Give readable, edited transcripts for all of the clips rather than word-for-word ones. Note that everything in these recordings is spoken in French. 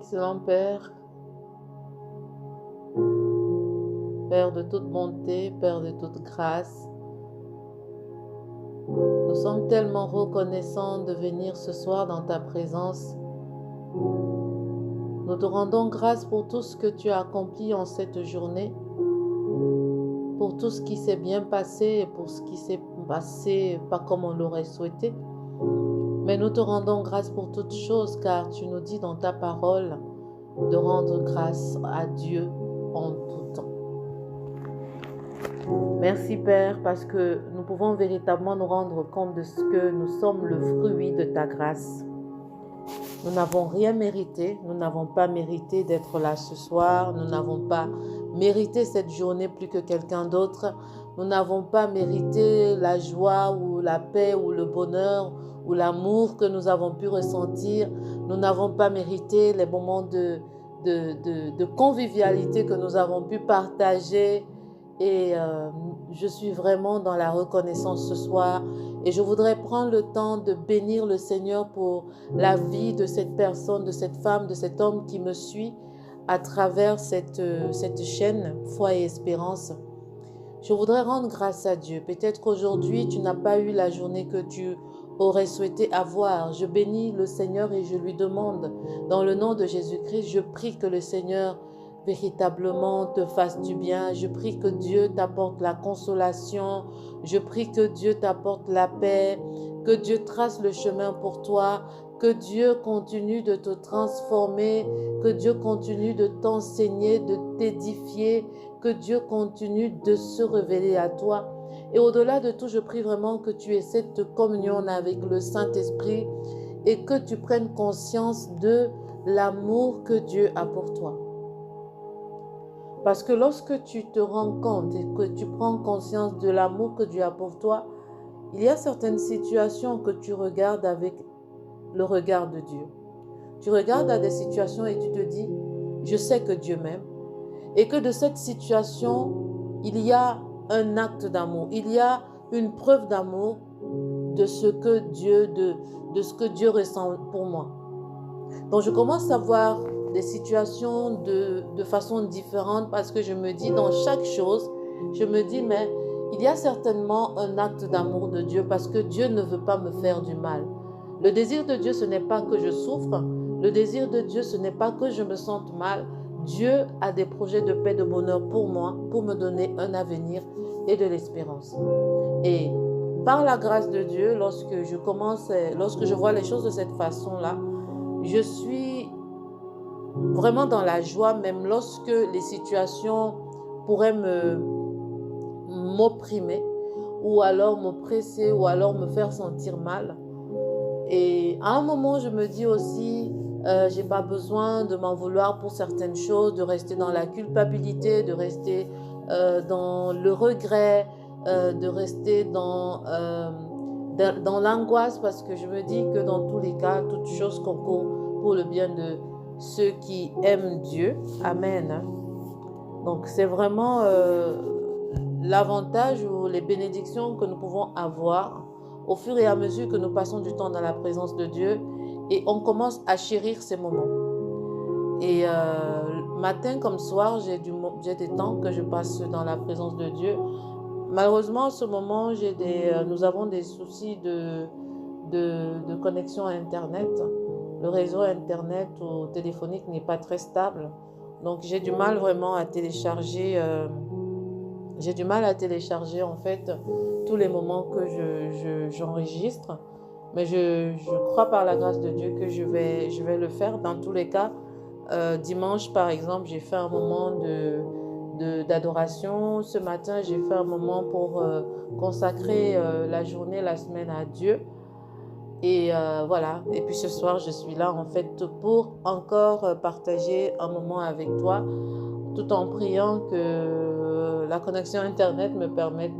Excellent Père, Père de toute bonté, Père de toute grâce, nous sommes tellement reconnaissants de venir ce soir dans ta présence. Nous te rendons grâce pour tout ce que tu as accompli en cette journée, pour tout ce qui s'est bien passé et pour ce qui s'est passé pas comme on l'aurait souhaité. Mais nous te rendons grâce pour toutes choses car tu nous dis dans ta parole de rendre grâce à Dieu en tout temps. Merci Père parce que nous pouvons véritablement nous rendre compte de ce que nous sommes le fruit de ta grâce. Nous n'avons rien mérité, nous n'avons pas mérité d'être là ce soir, nous n'avons pas mérité cette journée plus que quelqu'un d'autre, nous n'avons pas mérité la joie ou la paix ou le bonheur ou l'amour que nous avons pu ressentir, nous n'avons pas mérité les moments de convivialité que nous avons pu partager. Et je suis vraiment dans la reconnaissance ce soir et je voudrais prendre le temps de bénir le Seigneur pour la vie de cette personne, de cette femme, de cet homme qui me suit à travers cette chaîne Foi et Espérance. Je voudrais rendre grâce à Dieu. Peut-être qu'aujourd'hui, tu n'as pas eu la journée que tu aurais souhaité avoir. Je bénis le Seigneur et je lui demande, dans le nom de Jésus-Christ, je prie que le Seigneur véritablement te fasse du bien. Je prie que Dieu t'apporte la consolation. Je prie que Dieu t'apporte la paix, que Dieu trace le chemin pour toi, que Dieu continue de te transformer, que Dieu continue de t'enseigner, de t'édifier, que Dieu continue de se révéler à toi. Et au-delà de tout, je prie vraiment que tu aies cette communion avec le Saint-Esprit et que tu prennes conscience de l'amour que Dieu a pour toi. Parce que lorsque tu te rends compte et que tu prends conscience de l'amour que Dieu a pour toi, il y a certaines situations que tu regardes avec le regard de Dieu. Tu regardes à des situations et tu te dis, je sais que Dieu m'aime. Et que de cette situation, il y a un acte d'amour. Il y a une preuve d'amour de ce que Dieu ressent pour moi. Donc je commence à voir des situations de façon différente parce que je me dis dans chaque chose, je me dis mais il y a certainement un acte d'amour de Dieu parce que Dieu ne veut pas me faire du mal. Le désir de Dieu, ce n'est pas que je souffre. Le désir de Dieu, ce n'est pas que je me sente mal. Dieu a des projets de paix, de bonheur pour moi, pour me donner un avenir et de l'espérance. Et par la grâce de Dieu, lorsque je vois les choses de cette façon-là, je suis vraiment dans la joie, même lorsque les situations pourraient m'opprimer, ou alors m'oppresser, ou alors me faire sentir mal. Et à un moment, je me dis aussi, j'ai pas besoin de m'en vouloir pour certaines choses, de rester dans la culpabilité, de rester dans le regret, de rester dans l'angoisse, parce que je me dis que dans tous les cas, toutes choses concourent pour le bien de ceux qui aiment Dieu. Amen. Donc c'est vraiment l'avantage ou les bénédictions que nous pouvons avoir au fur et à mesure que nous passons du temps dans la présence de Dieu et on commence à chérir ces moments. Et matin comme soir, j'ai des temps que je passe dans la présence de Dieu. Malheureusement, en ce moment, nous avons des soucis de connexion à Internet. Le réseau Internet ou téléphonique n'est pas très stable. Donc, j'ai du mal vraiment à télécharger. J'ai du mal à télécharger en fait tous les moments que j'enregistre. Mais je crois par la grâce de Dieu que je vais le faire. Dans tous les cas, dimanche par exemple, j'ai fait un moment d'adoration. Ce matin, j'ai fait un moment pour consacrer la journée, la semaine à Dieu. Et voilà. Et puis ce soir, je suis là en fait pour encore partager un moment avec toi, tout en priant que la connexion Internet me permette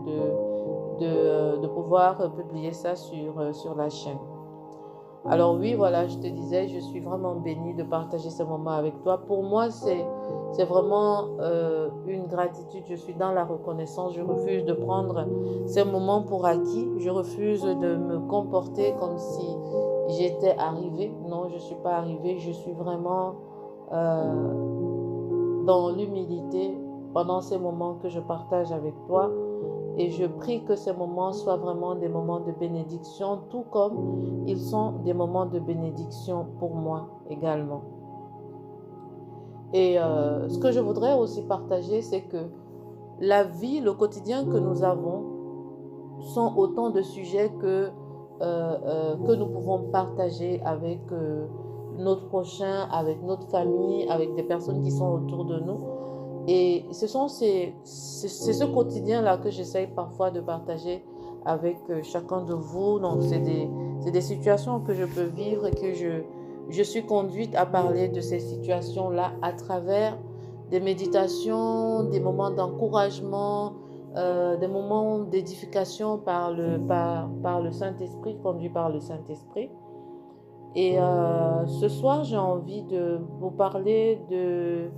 de pouvoir publier ça sur la chaîne. Alors oui, voilà, je te disais, je suis vraiment bénie de partager ce moment avec toi. Pour moi, c'est vraiment une gratitude. Je suis dans la reconnaissance. Je refuse de prendre ces moments pour acquis. Je refuse de me comporter comme si j'étais arrivée. Non, je ne suis pas arrivée. Je suis vraiment dans l'humilité pendant ces moments que je partage avec toi. Et je prie que ces moments soient vraiment des moments de bénédiction, tout comme ils sont des moments de bénédiction pour moi également. Et ce que je voudrais aussi partager, c'est que la vie, le quotidien que nous avons sont autant de sujets que nous pouvons partager avec notre prochain, avec notre famille, avec des personnes qui sont autour de nous. Et c'est ce quotidien-là que j'essaye parfois de partager avec chacun de vous. Donc, c'est des situations que je peux vivre et que je suis conduite à parler de ces situations-là à travers des méditations, des moments d'encouragement, des moments d'édification par le Saint-Esprit, conduit par le Saint-Esprit. Et ce soir, j'ai envie de vous parler de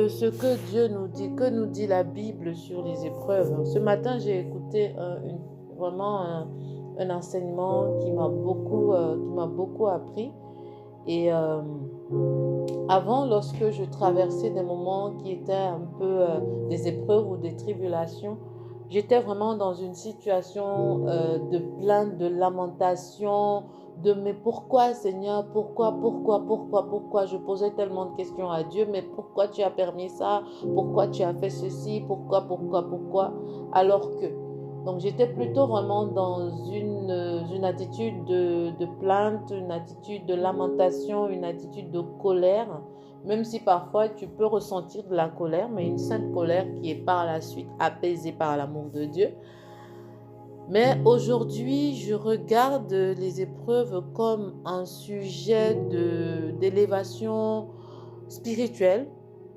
ce que Dieu nous dit, que nous dit la Bible sur les épreuves. Ce matin, j'ai écouté vraiment un enseignement qui m'a beaucoup appris. Et avant, lorsque je traversais des moments qui étaient un peu des épreuves ou des tribulations, j'étais vraiment dans une situation de plainte, de lamentation, de mais pourquoi Seigneur, pourquoi, je posais tellement de questions à Dieu, mais pourquoi tu as permis ça, pourquoi tu as fait ceci, pourquoi, alors que, donc j'étais plutôt vraiment dans une attitude de plainte, une attitude de lamentation, une attitude de colère, même si parfois tu peux ressentir de la colère, mais une sainte colère qui est par la suite apaisée par l'amour de Dieu. Mais aujourd'hui, je regarde les épreuves comme un sujet d'élévation spirituelle.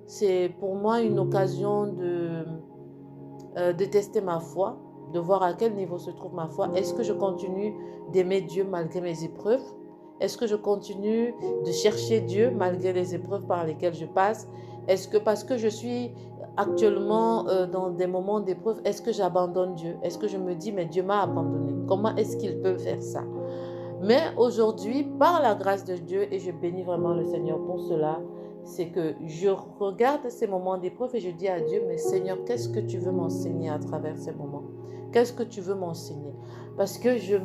C'est pour moi une occasion de tester ma foi, de voir à quel niveau se trouve ma foi. Est-ce que je continue d'aimer Dieu malgré mes épreuves? Est-ce que je continue de chercher Dieu malgré les épreuves par lesquelles je passe? Est-ce que parce que je suis actuellement dans des moments d'épreuve, est-ce que j'abandonne Dieu? Est-ce que je me dis, mais Dieu m'a abandonné? Comment est-ce qu'il peut faire ça? Mais aujourd'hui, par la grâce de Dieu, et je bénis vraiment le Seigneur pour cela, c'est que je regarde ces moments d'épreuve et je dis à Dieu, mais Seigneur, qu'est-ce que tu veux m'enseigner à travers ces moments? Qu'est-ce que tu veux m'enseigner? Parce que Dieu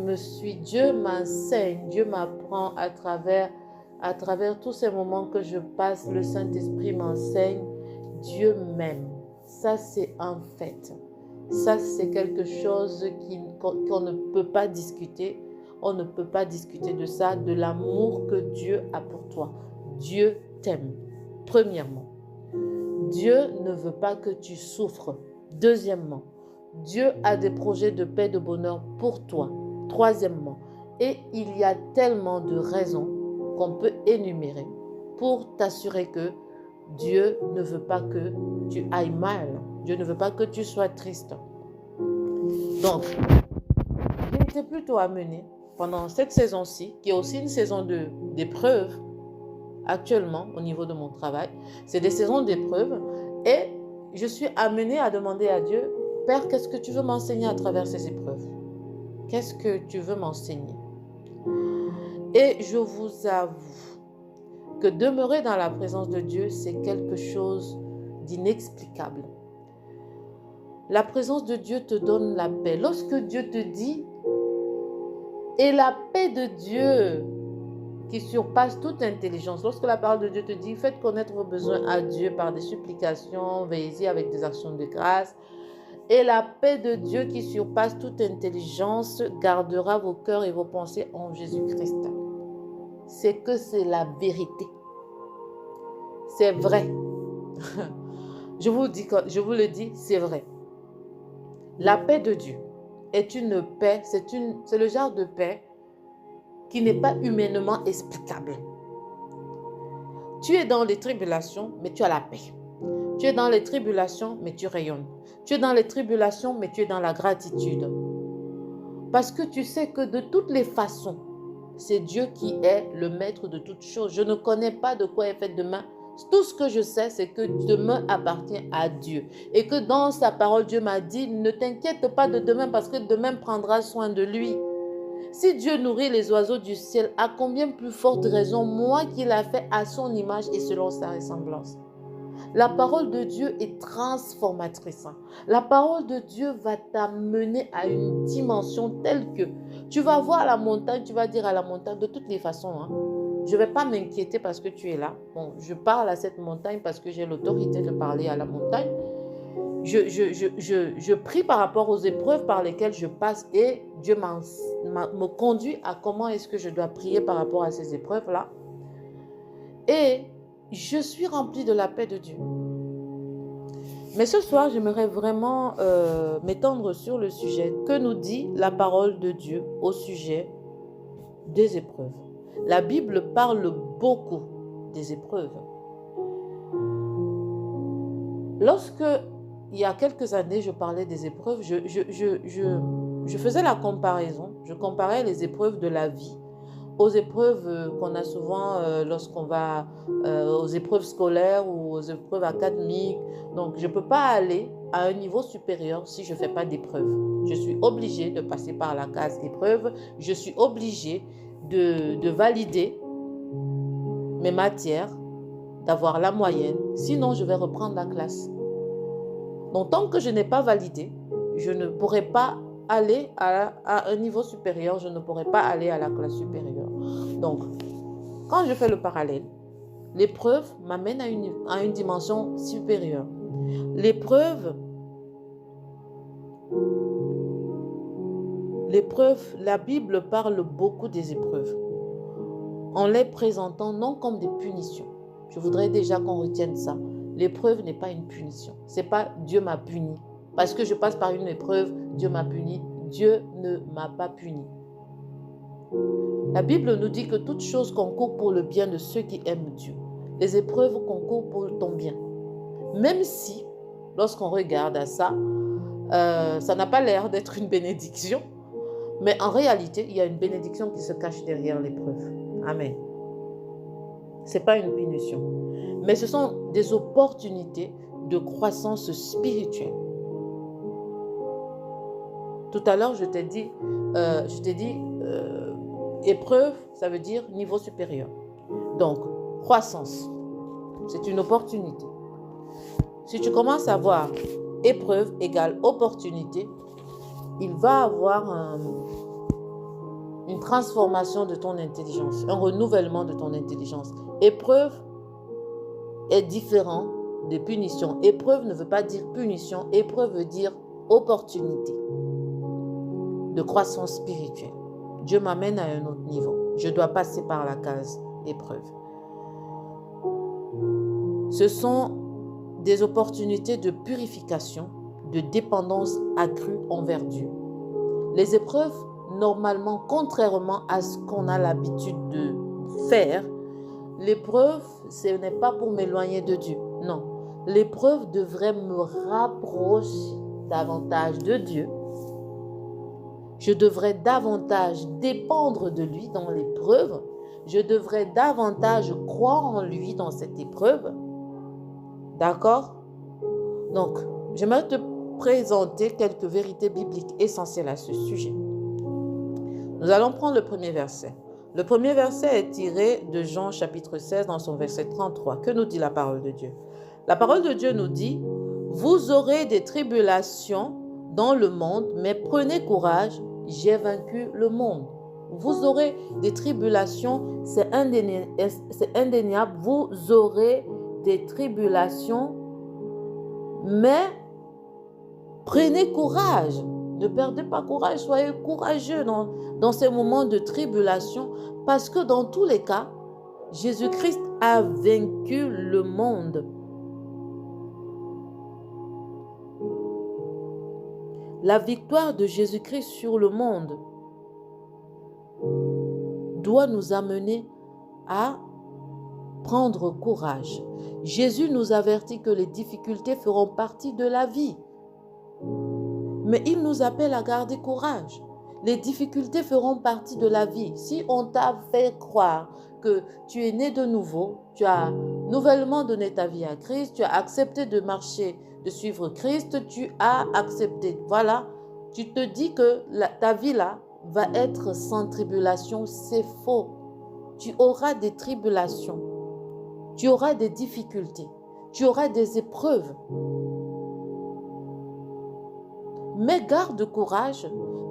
m'enseigne, Dieu m'apprend à travers tous ces moments que je passe, le Saint-Esprit m'enseigne, Dieu m'aime. Ça, c'est un fait. Ça, c'est quelque chose qu'on ne peut pas discuter. On ne peut pas discuter de ça, de l'amour que Dieu a pour toi. Dieu t'aime. Premièrement, Dieu ne veut pas que tu souffres. Deuxièmement, Dieu a des projets de paix, de bonheur pour toi. Troisièmement, et il y a tellement de raisons qu'on peut énumérer pour t'assurer que Dieu ne veut pas que tu ailles mal. Dieu ne veut pas que tu sois triste. Donc, j'ai été plutôt amenée pendant cette saison-ci, qui est aussi une saison d'épreuve actuellement au niveau de mon travail. C'est des saisons d'épreuve et je suis amenée à demander à Dieu, Père, qu'est-ce que tu veux m'enseigner à travers ces épreuves? Qu'est-ce que tu veux m'enseigner? Et je vous avoue que demeurer dans la présence de Dieu, c'est quelque chose d'inexplicable. La présence de Dieu te donne la paix. Lorsque Dieu te dit, et la paix de Dieu qui surpasse toute intelligence, lorsque la parole de Dieu te dit, faites connaître vos besoins à Dieu par des supplications, veillez-y avec des actions de grâce, et la paix de Dieu qui surpasse toute intelligence gardera vos cœurs et vos pensées en Jésus-Christ. C'est que c'est la vérité. C'est vrai. Je vous le dis, c'est vrai. La paix de Dieu est une paix, c'est le genre de paix qui n'est pas humainement explicable. Tu es dans les tribulations, mais tu as la paix. Tu es dans les tribulations, mais tu rayonnes. Tu es dans les tribulations, mais tu es dans la gratitude. Parce que tu sais que de toutes les façons, c'est Dieu qui est le maître de toutes choses. Je ne connais pas de quoi est fait demain. Tout ce que je sais, c'est que demain appartient à Dieu. Et que dans sa parole, Dieu m'a dit, ne t'inquiète pas de demain parce que demain prendra soin de lui. Si Dieu nourrit les oiseaux du ciel, à combien plus forte raison, moi qui l'a fait à son image et selon sa ressemblance. La parole de Dieu est transformatrice. La parole de Dieu va t'amener à une dimension telle que tu vas voir la montagne, tu vas dire à la montagne de toutes les façons, je ne vais pas m'inquiéter parce que tu es là. Bon, je parle à cette montagne parce que j'ai l'autorité de parler à la montagne. Je prie par rapport aux épreuves par lesquelles je passe et Dieu me conduit à comment est-ce que je dois prier par rapport à ces épreuves-là. Et je suis remplie de la paix de Dieu. Mais ce soir, j'aimerais vraiment m'étendre sur le sujet que nous dit la parole de Dieu au sujet des épreuves. La Bible parle beaucoup des épreuves. Lorsque, il y a quelques années, je parlais des épreuves, je faisais la comparaison. Je comparais les épreuves de la vie aux épreuves qu'on a souvent lorsqu'on va aux épreuves scolaires ou aux épreuves académiques. Donc, je ne peux pas aller à un niveau supérieur si je ne fais pas d'épreuves. Je suis obligée de passer par la case épreuve. Je suis obligée de valider mes matières, d'avoir la moyenne. Sinon, je vais reprendre la classe. Donc, tant que je n'ai pas validé, je ne pourrai pas aller à un niveau supérieur, je ne pourrai pas aller à la classe supérieure. Donc, quand je fais le parallèle, l'épreuve m'amène à une dimension supérieure. L'épreuve, la Bible parle beaucoup des épreuves, en les présentant non comme des punitions. Je voudrais déjà qu'on retienne ça. L'épreuve n'est pas une punition. C'est pas Dieu m'a puni. Parce que je passe par une épreuve, Dieu m'a puni. Dieu ne m'a pas puni. La Bible nous dit que toute chose concourt pour le bien de ceux qui aiment Dieu. Les épreuves concourent pour ton bien. Même si, lorsqu'on regarde à ça, ça n'a pas l'air d'être une bénédiction, mais en réalité, il y a une bénédiction qui se cache derrière l'épreuve. Amen. Ce n'est pas une punition, mais ce sont des opportunités de croissance spirituelle. Tout à l'heure, je t'ai dit, épreuve, ça veut dire niveau supérieur. Donc, croissance, c'est une opportunité. Si tu commences à voir épreuve égale opportunité, il va avoir une transformation de ton intelligence, un renouvellement de ton intelligence. Épreuve est différent de punition. Épreuve ne veut pas dire punition, épreuve veut dire opportunité de croissance spirituelle. Dieu m'amène à un autre niveau. Je dois passer par la case épreuve. Ce sont des opportunités de purification, de dépendance accrue envers Dieu. Les épreuves, normalement, contrairement à ce qu'on a l'habitude de faire, l'épreuve, ce n'est pas pour m'éloigner de Dieu. Non, l'épreuve devrait me rapprocher davantage de Dieu. Je devrais davantage dépendre de lui dans l'épreuve. Je devrais davantage croire en lui dans cette épreuve. D'accord? Donc, j'aimerais te présenter quelques vérités bibliques essentielles à ce sujet. Nous allons prendre le premier verset. Le premier verset est tiré de Jean chapitre 16 dans son verset 33. Que nous dit la parole de Dieu? La parole de Dieu nous dit, « Vous aurez des tribulations dans le monde, mais prenez courage, j'ai vaincu le monde. » Vous aurez des tribulations, c'est indéniable, vous aurez des tribulations, mais prenez courage. Ne perdez pas courage, soyez courageux dans ces moments de tribulation, parce que dans tous les cas, Jésus-Christ a vaincu le monde. La victoire de Jésus-Christ sur le monde doit nous amener à prendre courage. Jésus nous avertit que les difficultés feront partie de la vie. Mais il nous appelle à garder courage. Les difficultés feront partie de la vie. Si on t'a fait croire que tu es né de nouveau, tu as nouvellement donné ta vie à Christ, tu as accepté de marcher, de suivre Christ, tu as accepté. Voilà, tu te dis que ta vie là va être sans tribulation, c'est faux. Tu auras des tribulations, tu auras des difficultés, tu auras des épreuves. Mais garde courage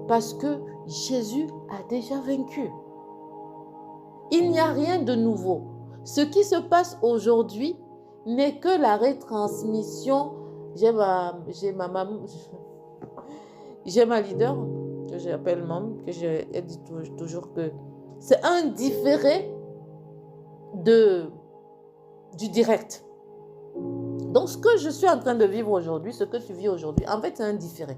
parce que Jésus a déjà vaincu. Il n'y a rien de nouveau. Ce qui se passe aujourd'hui n'est que la retransmission. J'ai ma leader que j'appelle maman, elle dit toujours que c'est un différé du direct. Donc ce que je suis en train de vivre aujourd'hui, ce que tu vis aujourd'hui, en fait c'est un différé.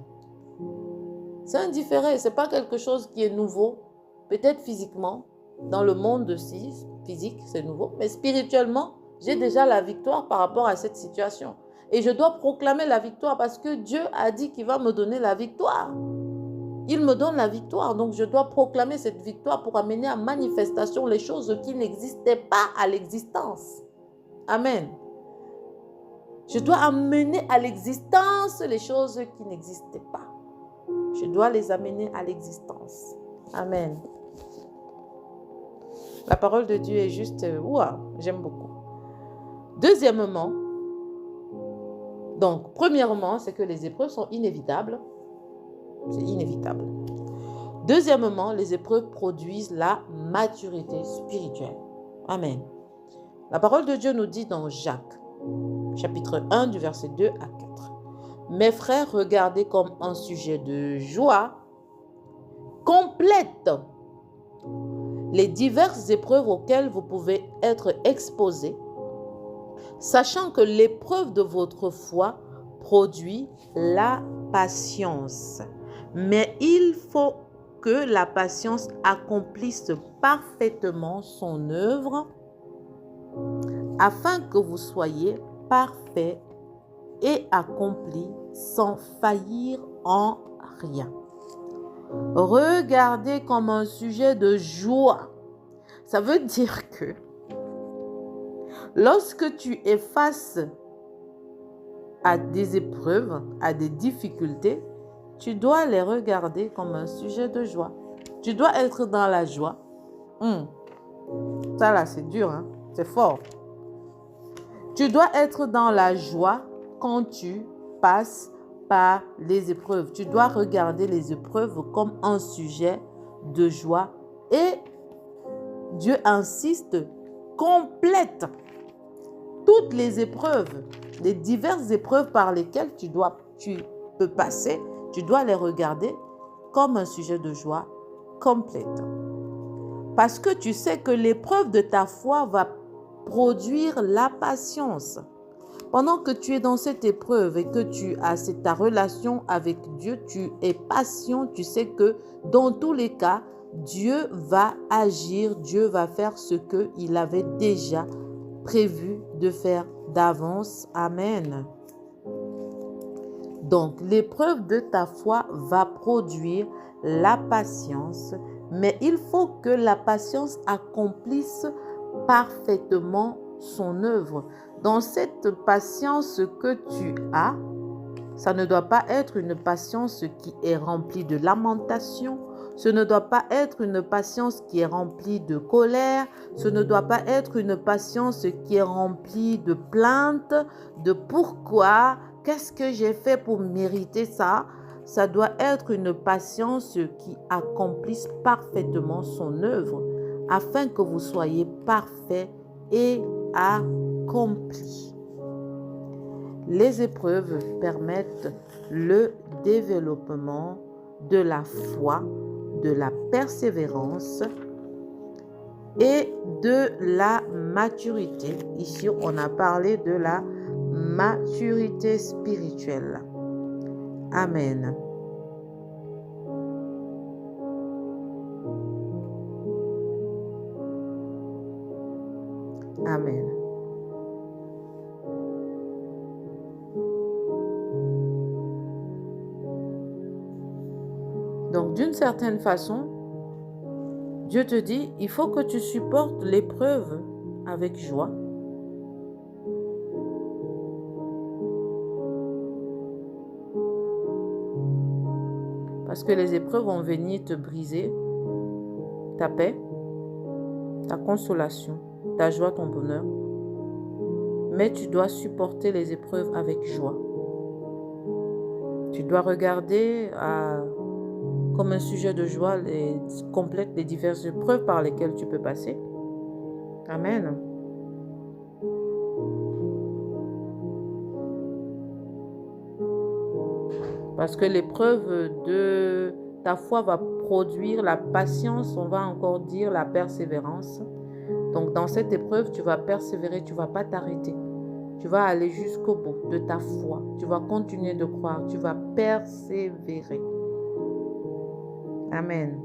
C'est un différé, c'est pas quelque chose qui est nouveau, peut-être physiquement, dans le monde physique, c'est nouveau, mais spirituellement, j'ai déjà la victoire par rapport à cette situation. Et je dois proclamer la victoire parce que Dieu a dit qu'il va me donner la victoire. Il me donne la victoire, donc je dois proclamer cette victoire pour amener à manifestation les choses qui n'existaient pas à l'existence. Amen. Je dois amener à l'existence les choses qui n'existaient pas. Je dois les amener à l'existence. Amen. La parole de Dieu est juste, j'aime beaucoup. Deuxièmement, donc, premièrement, c'est que les épreuves sont inévitables. C'est inévitable. Deuxièmement, les épreuves produisent la maturité spirituelle. Amen. La parole de Dieu nous dit dans Jacques, chapitre 1, du verset 2 à 4. Mes frères, regardez comme un sujet de joie complète les diverses épreuves auxquelles vous pouvez être exposés, sachant que l'épreuve de votre foi produit la patience. Mais il faut que la patience accomplisse parfaitement son œuvre, afin que vous soyez parfaits et accomplis sans faillir en rien. Regardez comme un sujet de joie. Ça veut dire que lorsque tu es face à des épreuves, à des difficultés, tu dois les regarder comme un sujet de joie. Tu dois être dans la joie. Ça là, c'est dur, hein? C'est fort. Tu dois être dans la joie quand tu passes par les épreuves. Tu dois regarder les épreuves comme un sujet de joie. Et Dieu insiste, complète toutes les épreuves, les diverses épreuves par lesquelles tu peux passer. Tu dois les regarder comme un sujet de joie complète. Parce que tu sais que l'épreuve de ta foi va produire la patience. Pendant que tu es dans cette épreuve et que tu as ta relation avec Dieu, tu es patient, tu sais que dans tous les cas, Dieu va agir, Dieu va faire ce qu'il avait déjà prévu de faire d'avance. Amen. Donc, l'épreuve de ta foi va produire la patience, mais il faut que la patience accomplisse parfaitement son œuvre. Dans cette patience que tu as, ça ne doit pas être une patience qui est remplie de lamentation. Ce ne doit pas être une patience qui est remplie de colère. Ce ne doit pas être une patience qui est remplie de plaintes, de pourquoi, qu'est-ce que j'ai fait pour mériter ça. Ça doit être une patience qui accomplisse parfaitement son œuvre, afin que vous soyez parfaits et accomplis. Les épreuves permettent le développement de la foi, de la persévérance et de la maturité. Ici, on a parlé de la maturité spirituelle. Amen. Amen. Donc, d'une certaine façon, Dieu te dit, il faut que tu supportes l'épreuve avec joie. Parce que les épreuves vont venir te briser ta paix, ta consolation, ta joie, ton bonheur. Mais tu dois supporter les épreuves avec joie. Tu dois regarder comme un sujet de joie complète les diverses épreuves par lesquelles tu peux passer. Amen. Parce que l'épreuve de ta foi va produire la patience, on va encore dire la persévérance. Donc dans cette épreuve, tu vas persévérer, tu ne vas pas t'arrêter. Tu vas aller jusqu'au bout de ta foi. Tu vas continuer de croire, tu vas persévérer. Amen.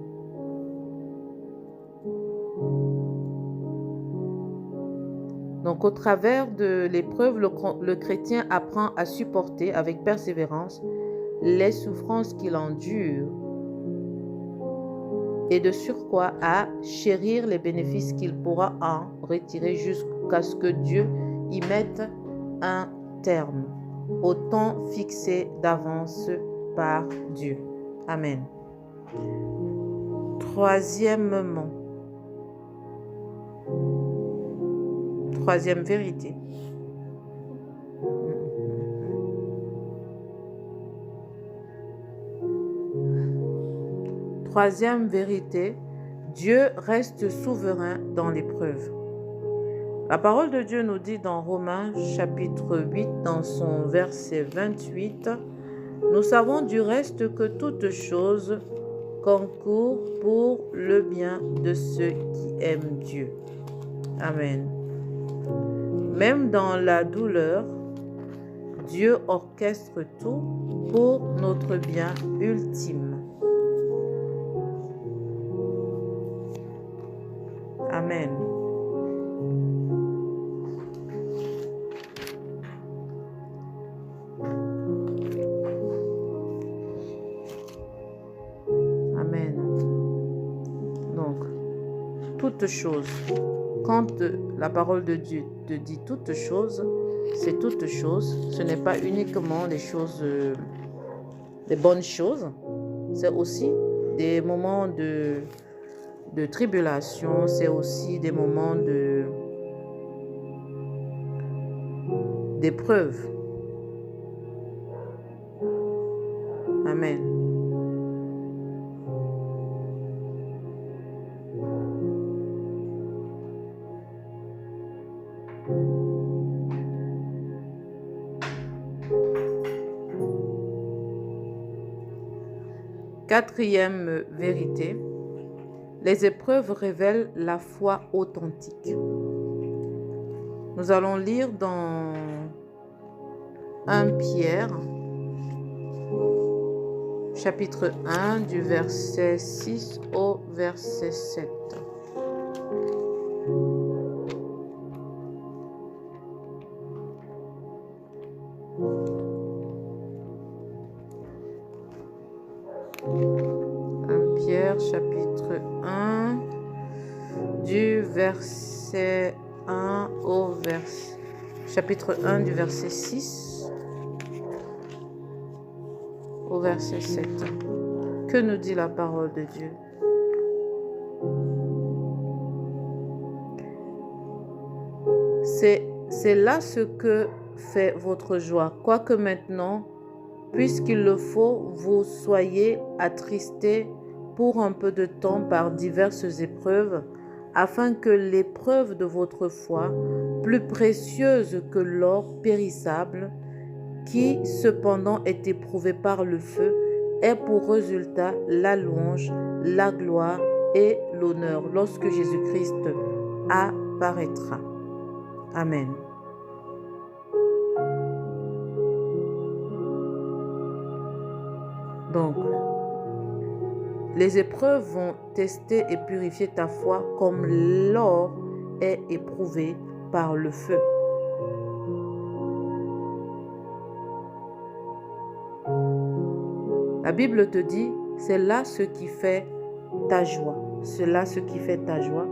Donc au travers de l'épreuve, le chrétien apprend à supporter avec persévérance les souffrances qu'il endure et de surcroît à chérir les bénéfices qu'il pourra en retirer jusqu'à ce que Dieu y mette un terme au temps fixé d'avance par Dieu. Amen. Troisième vérité. Troisième vérité, Dieu reste souverain dans l'épreuve. La parole de Dieu nous dit dans Romains chapitre 8, dans son verset 28, « Nous savons du reste que toutes choses concourent pour le bien de ceux qui aiment Dieu. » Amen. Même dans la douleur, Dieu orchestre tout pour notre bien ultime. Amen. Amen. Donc, toutes choses. Quand la parole de Dieu te dit toutes choses, c'est toutes choses. Ce n'est pas uniquement les choses, les bonnes choses. C'est aussi des moments de tribulation, c'est aussi des moments d'épreuve. Amen. Quatrième vérité, les épreuves révèlent la foi authentique. Nous allons lire dans 1 Pierre, chapitre 1, du verset 6 au verset 7. Pierre, chapitre 1, du verset 1 au verset... Chapitre 1, du verset 6 au verset 7. Que nous dit la parole de Dieu? C'est là ce que fait votre joie. Quoique maintenant, puisqu'il le faut, vous soyez attristés pour un peu de temps par diverses épreuves, afin que l'épreuve de votre foi, plus précieuse que l'or périssable, qui cependant est éprouvé par le feu, ait pour résultat la louange, la gloire et l'honneur lorsque Jésus-Christ apparaîtra. Amen. Donc, les épreuves vont tester et purifier ta foi comme l'or est éprouvé par le feu. La Bible te dit, c'est là ce qui fait ta joie. C'est là ce qui fait ta joie.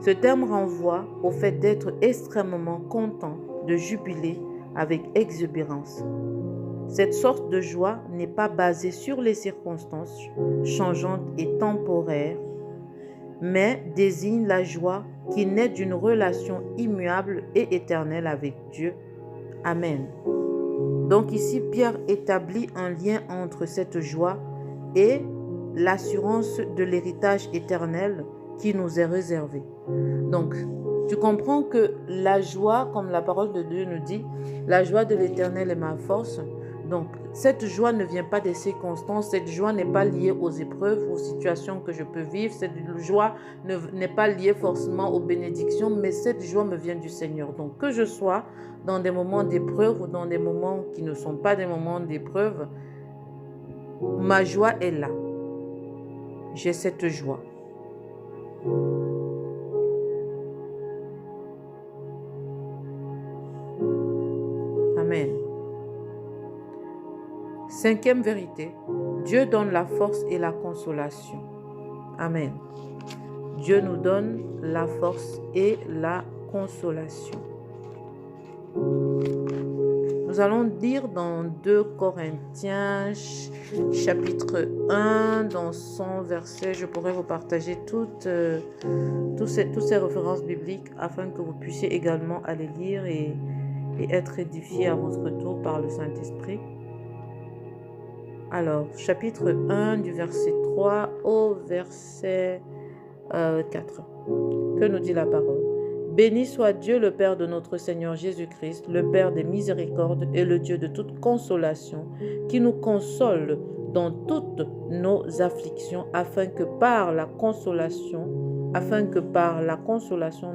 Ce terme renvoie au fait d'être extrêmement content, de jubiler avec exubérance. Cette sorte de joie n'est pas basée sur les circonstances changeantes et temporaires, mais désigne la joie qui naît d'une relation immuable et éternelle avec Dieu. Amen. Donc ici, Pierre établit un lien entre cette joie et l'assurance de l'héritage éternel qui nous est réservé. Donc, tu comprends que la joie, comme la parole de Dieu nous dit, la joie de l'Éternel est ma force. Donc, cette joie ne vient pas des circonstances, cette joie n'est pas liée aux épreuves, aux situations que je peux vivre, cette joie n'est pas liée forcément aux bénédictions, mais cette joie me vient du Seigneur. Donc, que je sois dans des moments d'épreuve ou dans des moments qui ne sont pas des moments d'épreuve, ma joie est là. J'ai cette joie. Amen. Cinquième vérité, Dieu donne la force et la consolation. Amen. Dieu nous donne la force et la consolation. Nous allons lire dans 2 Corinthiens, chapitre 1, dans son verset. Je pourrais vous partager toutes ces références bibliques afin que vous puissiez également aller lire et être édifiés à votre tour par le Saint-Esprit. Alors, chapitre 1 du verset 3 au verset 4. Que nous dit la parole? Béni soit Dieu le Père de notre Seigneur Jésus-Christ, le Père des miséricordes et le Dieu de toute consolation, qui nous console dans toutes nos afflictions, afin que par la consolation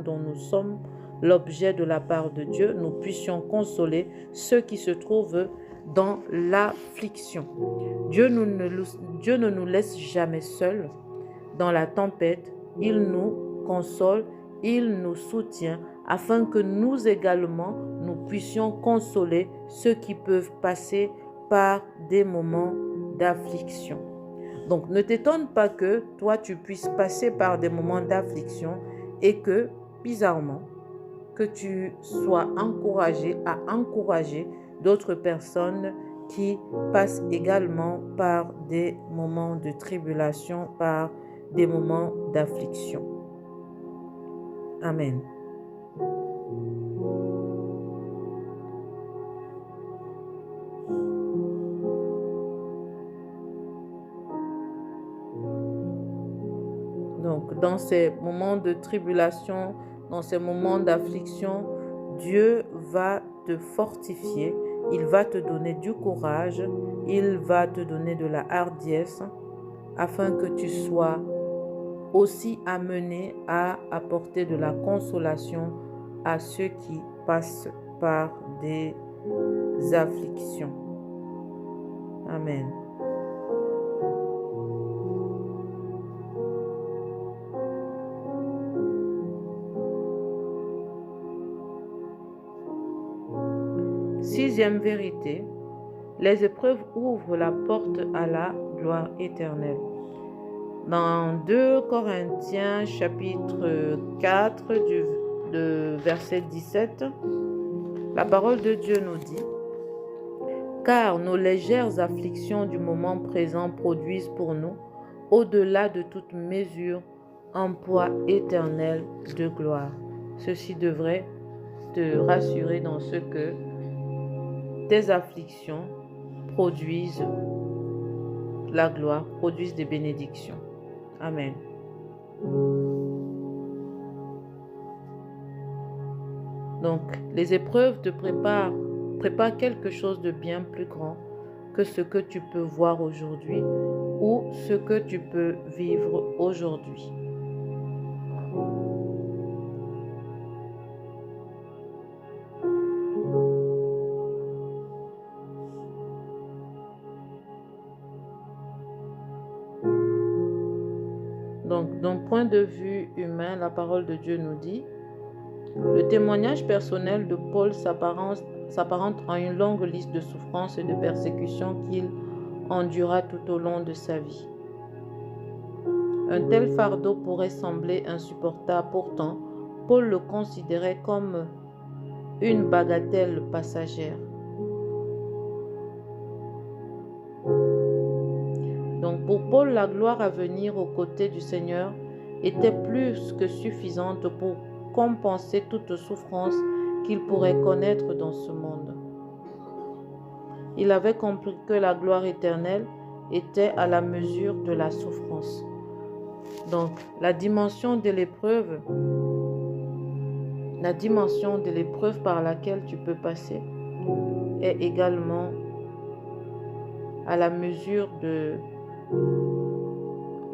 dont nous sommes l'objet de la part de Dieu, nous puissions consoler ceux qui se trouvent dans l'affliction. Dieu ne nous laisse jamais seuls dans la tempête. Il nous console, il nous soutient, afin que nous également, nous puissions consoler ceux qui peuvent passer par des moments d'affliction. Donc, ne t'étonne pas que toi, tu puisses passer par des moments d'affliction et que, bizarrement, que tu sois encouragé à encourager d'autres personnes qui passent également par des moments de tribulation, par des moments d'affliction. Amen. Donc, dans ces moments de tribulation, dans ces moments d'affliction, Dieu va te fortifier, il va te donner du courage, il va te donner de la hardiesse, afin que tu sois aussi amené à apporter de la consolation à ceux qui passent par des afflictions. Amen. Sixième vérité, les épreuves ouvrent la porte à la gloire éternelle. Dans 2 Corinthiens chapitre 4 de verset 17, la parole de Dieu nous dit: car nos légères afflictions du moment présent produisent pour nous, au-delà de toute mesure, un poids éternel de gloire. Ceci devrait te rassurer dans ce que tes afflictions produisent la gloire, produisent des bénédictions. Amen. Donc, les épreuves te préparent quelque chose de bien plus grand que ce que tu peux voir aujourd'hui ou ce que tu peux vivre aujourd'hui. Donc, d'un point de vue humain, la parole de Dieu nous dit: le témoignage personnel de Paul s'apparente à une longue liste de souffrances et de persécutions qu'il endura tout au long de sa vie. Un tel fardeau pourrait sembler insupportable, pourtant, Paul le considérait comme une bagatelle passagère. Pour Paul, la gloire à venir aux côtés du Seigneur était plus que suffisante pour compenser toute souffrance qu'il pourrait connaître dans ce monde. Il avait compris que la gloire éternelle était à la mesure de la souffrance. Donc, la dimension de l'épreuve par laquelle tu peux passer est également à la mesure de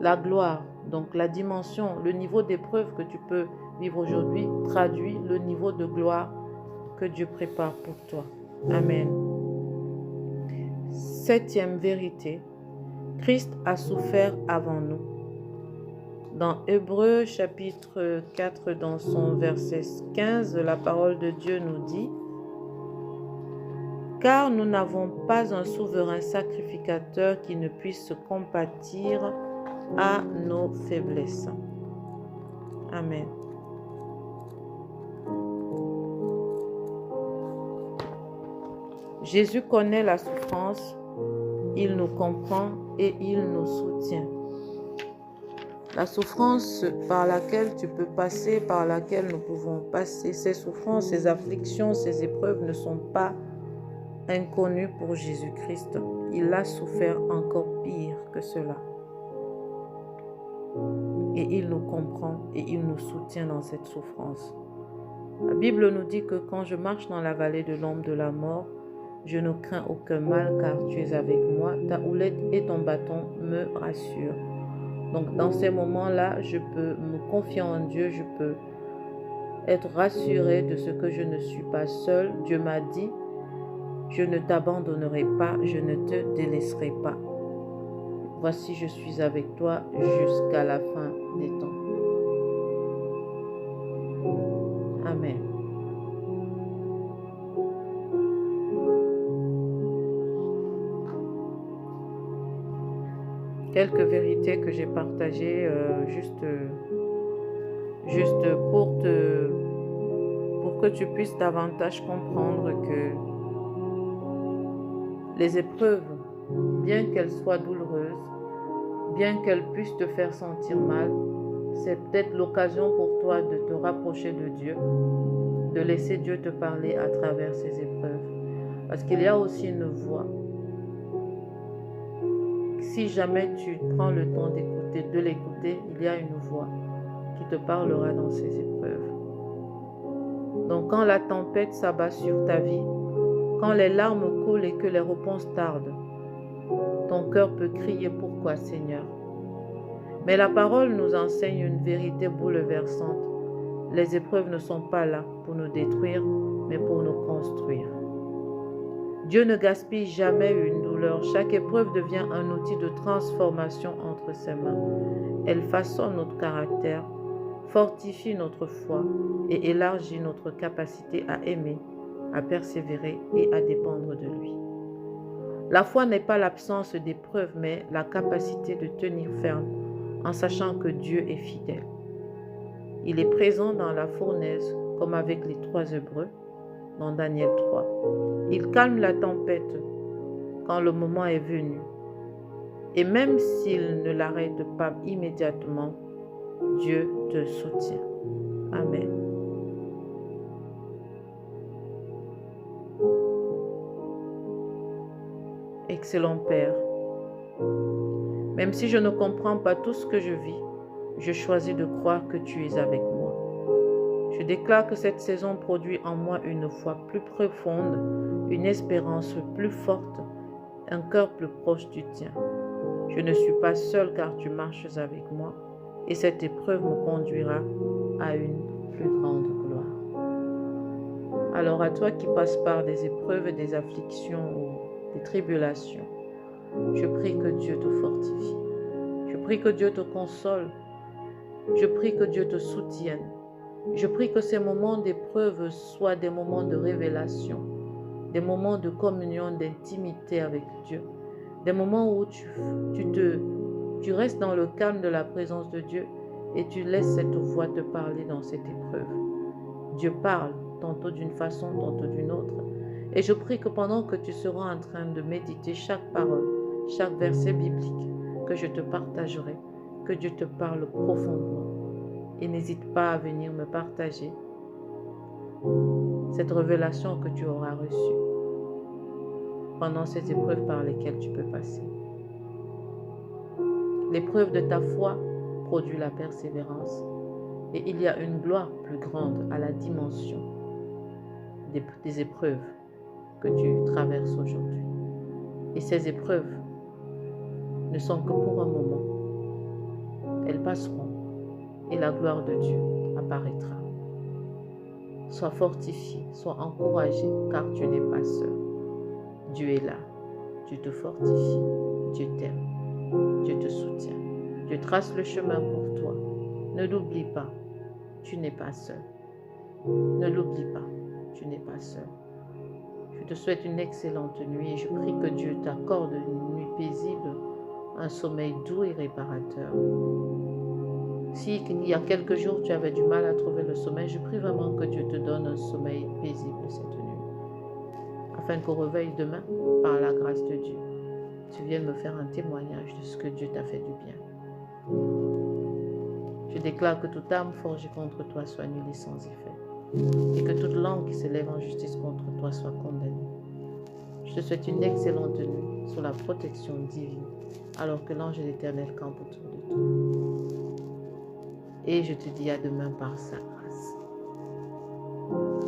la gloire. Donc, la dimension, le niveau d'épreuve que tu peux vivre aujourd'hui traduit le niveau de gloire que Dieu prépare pour toi. Amen. 7e vérité, Christ a souffert avant nous. Dans Hébreux chapitre 4, dans son verset 15, la parole de Dieu nous dit « Car nous n'avons pas un souverain sacrificateur qui ne puisse se compatir à nos faiblesses. » Amen. Jésus connaît la souffrance, il nous comprend et il nous soutient. La souffrance par laquelle tu peux passer, par laquelle nous pouvons passer, ces souffrances, ces afflictions, ces épreuves ne sont pas inconnues pour Jésus-Christ. Il a souffert encore pire que cela. Et il nous comprend et il nous soutient dans cette souffrance. La Bible nous dit que quand je marche dans la vallée de l'ombre de la mort, je ne crains aucun mal car tu es avec moi, ta houlette et ton bâton me rassurent. Donc dans ces moments-là, je peux me confier en Dieu, je peux être rassuré de ce que je ne suis pas seul. Dieu m'a dit, je ne t'abandonnerai pas, je ne te délaisserai pas. Voici, je suis avec toi jusqu'à la fin des temps. Amen. Quelques vérités que j'ai partagées juste pour que tu puisses davantage comprendre que les épreuves, bien qu'elles soient douloureuses, bien qu'elles puissent te faire sentir mal, c'est peut-être l'occasion pour toi de te rapprocher de Dieu, de laisser Dieu te parler à travers ces épreuves. Parce qu'il y a aussi une voix. Si jamais tu prends le temps de l'écouter, il y a une voix qui te parlera dans ces épreuves. Donc quand la tempête s'abat sur ta vie, quand les larmes coulent et que les réponses tardent, ton cœur peut crier « Pourquoi, Seigneur ?» Mais la parole nous enseigne une vérité bouleversante. Les épreuves ne sont pas là pour nous détruire, mais pour nous construire. Dieu ne gaspille jamais une douleur. Chaque épreuve devient un outil de transformation entre ses mains. Elle façonne notre caractère, fortifie notre foi et élargit notre capacité à aimer, à persévérer et à dépendre de lui. La foi n'est pas l'absence d'épreuves, mais la capacité de tenir ferme en sachant que Dieu est fidèle. Il est présent dans la fournaise, comme avec les 3 Hébreux, dans Daniel 3. Il calme la tempête quand le moment est venu. Et même s'il ne l'arrête pas immédiatement, Dieu te soutient. Amen. Excellent Père, même si je ne comprends pas tout ce que je vis, je choisis de croire que tu es avec moi. Je déclare que cette saison produit en moi une foi plus profonde, une espérance plus forte, un cœur plus proche du tien. Je ne suis pas seul car tu marches avec moi et cette épreuve me conduira à une plus grande gloire. Alors à toi qui passes par des épreuves, des afflictions ou des tribulations, je prie que Dieu te fortifie. Je prie que Dieu te console. Je prie que Dieu te soutienne. Je prie que ces moments d'épreuve soient des moments de révélation, des moments de communion, d'intimité avec Dieu, des moments où tu restes dans le calme de la présence de Dieu et tu laisses cette voix te parler dans cette épreuve. Dieu parle, tantôt d'une façon, tantôt d'une autre. Et je prie que pendant que tu seras en train de méditer chaque parole, chaque verset biblique, que je te partagerai, que Dieu te parle profondément. Et n'hésite pas à venir me partager cette révélation que tu auras reçue pendant ces épreuves par lesquelles tu peux passer. L'épreuve de ta foi produit la persévérance. Et il y a une gloire plus grande à la dimension des épreuves que tu traverses aujourd'hui. Et ces épreuves ne sont que pour un moment. Elles passeront et la gloire de Dieu apparaîtra. Sois fortifié, sois encouragé, car tu n'es pas seul. Dieu est là. Dieu te fortifie. Dieu t'aime. Dieu te soutient. Dieu trace le chemin pour toi. Ne l'oublie pas. Tu n'es pas seul. Ne l'oublie pas. Tu n'es pas seul. Je te souhaite une excellente nuit et je prie que Dieu t'accorde une nuit paisible, un sommeil doux et réparateur. Si il y a quelques jours tu avais du mal à trouver le sommeil, je prie vraiment que Dieu te donne un sommeil paisible cette nuit, afin qu'au réveil demain, par la grâce de Dieu, tu viennes me faire un témoignage de ce que Dieu t'a fait du bien. Je déclare que toute âme forgée contre toi soit nulle et sans effet, et que toute langue qui s'élève en justice contre toi soit condamnée. Je te souhaite une excellente nuit sous la protection divine, alors que l'ange de l'Éternel campe autour de toi. Et je te dis à demain par sa grâce.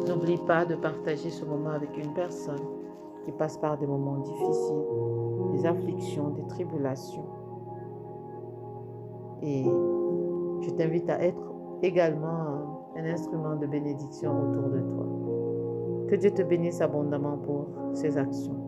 N'oublie pas de partager ce moment avec une personne qui passe par des moments difficiles, des afflictions, des tribulations. Et je t'invite à être également un instrument de bénédiction autour de toi. Que Dieu te bénisse abondamment pour ses actions.